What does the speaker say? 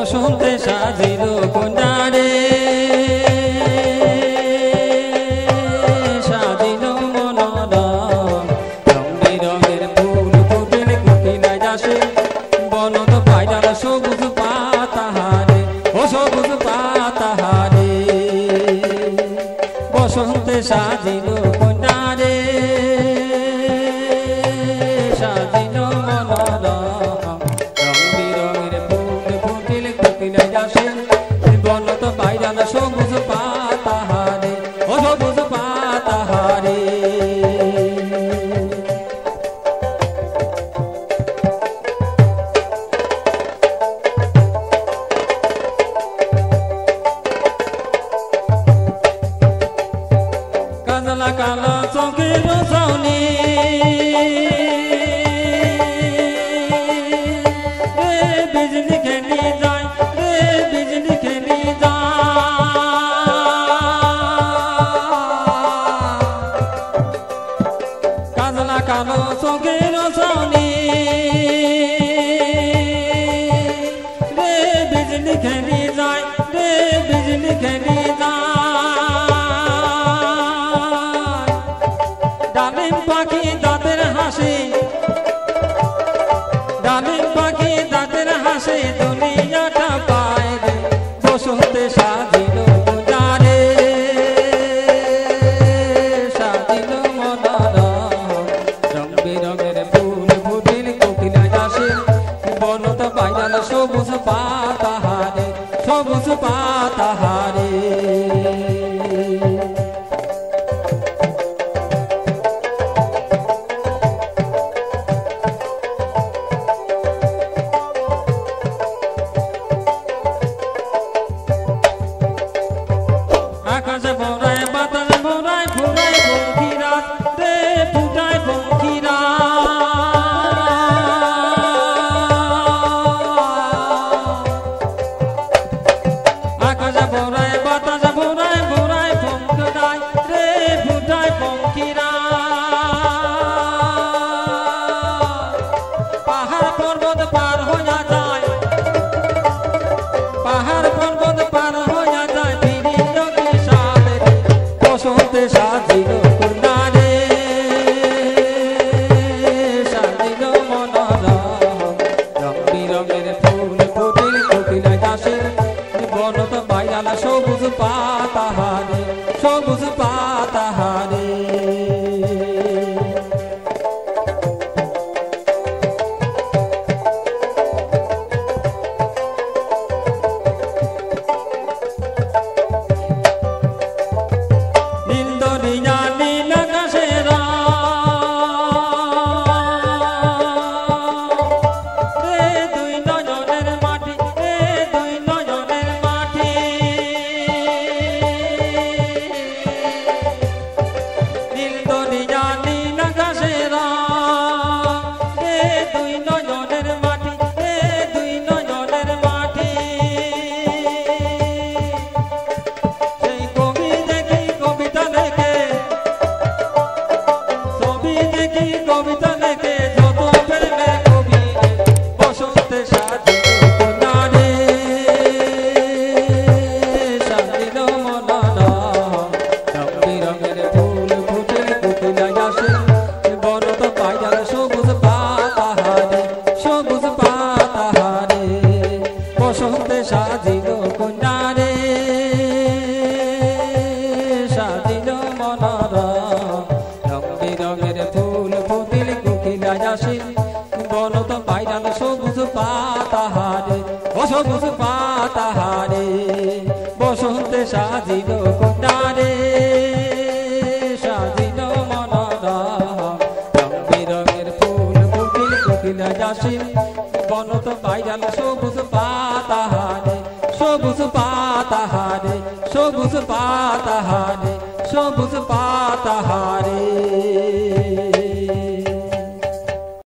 বসন্তে সাজিল কন্যারে সাজিল মনরম রং বেরঙের ফুল ফুটের কোকিলায় যাসে বনত পায়রার সবুজ পাতাহারে ও সবুজ পাতাহারে বসন্তে সাজিল কন্যারে সাজিল মনরম রং বেরঙের ফুল ফুটের কোকিলায় যাসে বনত পায়রার সবুজ পাতাহারে ও সবুজ পাতাহারে কাজলা কালা চোখের ছাউনি রে বিজলি খেলি যায় রে বিজলি খেলি যায় কাজলা কালো চোখের ছাউনি রে বিজলি খেলি যায় রে বিজলি খেলি যায় ডালিম পাখি দাঁতের হাসি ডালিম পাখি দাঁতের হাসি দুনিয়াটা পায় রে বসন্তে সাজিল কন্যারে সাজিল মনোরম রং বেরঙের ফুল ফুটিল কোকিলায় যাসে বনত পায়রার সবুজ পাতাহারে সবুজ পাতাহারে আকাশে ভরায় বাতাসে ভরায় ফুরায় পঙ্খিরা রে ফুটায় পঙ্খিরা আকাশে ভরায় বাতাসে ভরায় ভরায় পঙ্খিরায় রে ফুটায় পঙ্খিরা পাহাড় পর্বত পার হইয়া যায় পাহাড় পর্বত পার হইয়া যায় বসন্তে সাজিল কন্যারে সাজিল মনোরম রং বেরঙের ফুল ফুটিল কোকিলায় যাসে বনত পায়রার সবুজ পাতাহারে সবুজ পাতাহারে কবিতা লেখে যত প্রেমে কবি বসন্তে সাজিল কন্যারে সাজিল মনোরম রং বেরঙের ফুল ফুটিল কোকিলায় যাসে বনত পায়রার সবুজ পাতাহারে সবুজ পাতাহারে বসন্তে সাজিল কন্যারে সাজিল মনোরম রং বেরঙের ফুল ফুটিল কোকিলায় যাসে বনত পায়রার সবুজ পাতাহারে ও সবুজ পাতাহারে বসন্তে সাজিল কন্যারে সাজিল মনোরম রং বেরঙের ফুল ফুটিল কোকিলায় যাসে বনত পায়রার সবুজ পাতাহারে সবুজ পাতাহারে সবুজ পাতাহারে সবুজ পাতাহারে।